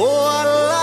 ও আল্লাহ,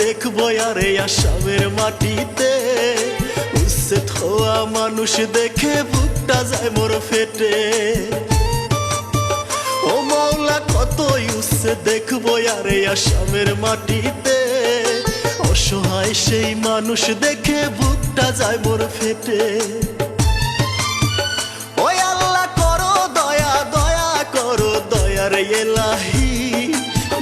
দেখবো আরে আসামের মাটিতে উচ্ছেদ হওয়া মানুষ দেখে বুকটা যায় মোর ফেটে। ও মাওলা, কত উচ্ছেদ দেখবো আরে আসামের মাটিতে, অসহায় সেই মানুষ দেখে বুকটা যায় মোর ফেটে। ওই আল্লাহ করো দয়া, দয়া করো দয়ার এলাহি,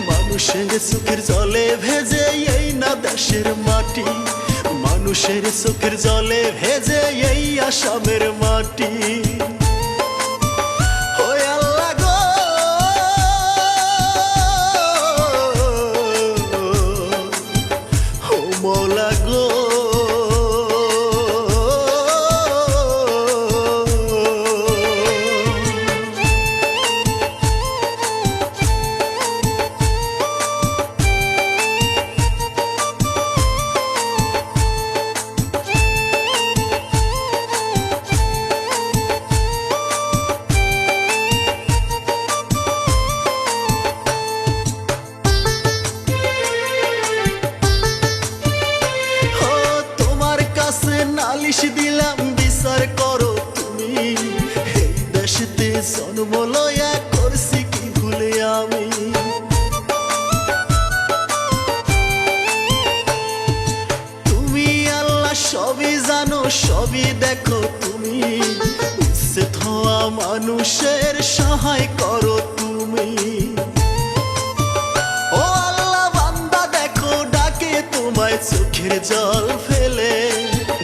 মানুষের চোখের জলে ভেজে এই না দেশের মাটি, মানুষের চোখের জলে ভেজে এই আসামের মাটি। ওই আল্লাহ গো, ও মওলা গো, নালিশ দিলাম বিচার করো তুমি, এই দেশেতে জন্ম লয়া করছি কি ভুলে আমি। তুমি আল্লাহ সবই জানো, সবই দেখো তুমি, উচ্ছেদ হওয়া মানুষের সহায় করো তুমি। ও আল্লাহ, বান্দা দেখো ডাকে তোমায় চোখের জল ফেলে,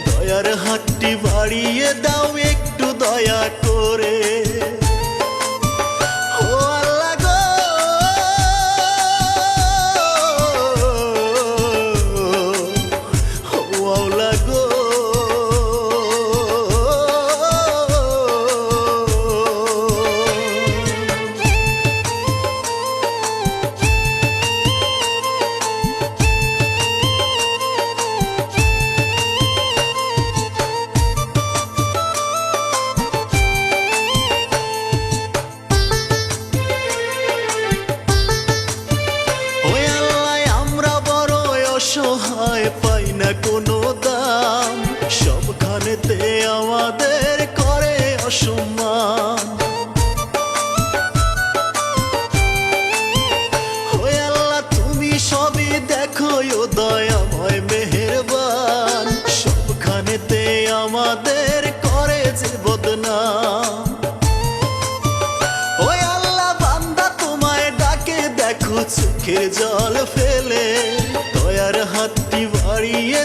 দয়ার হাতটি বাড়িয়ে দাও একটু দয়া করে। ও আল্লাহ গো, ও মাওলা গো, অসহায় পাই না কোনো দাম, সবখানেতে আমাদের করে অসম্মান। ওই আল্লাহ, তুমি সবই দেখো ও দয়াময় মেহেরবান, সবখানেতে আমাদের করে যে বদনাম। ওই আল্লাহ, বান্দা তোমায় ডাকে দেখো চোখের জল ফেলে, দয়ার হাতটি বাড়িয়ে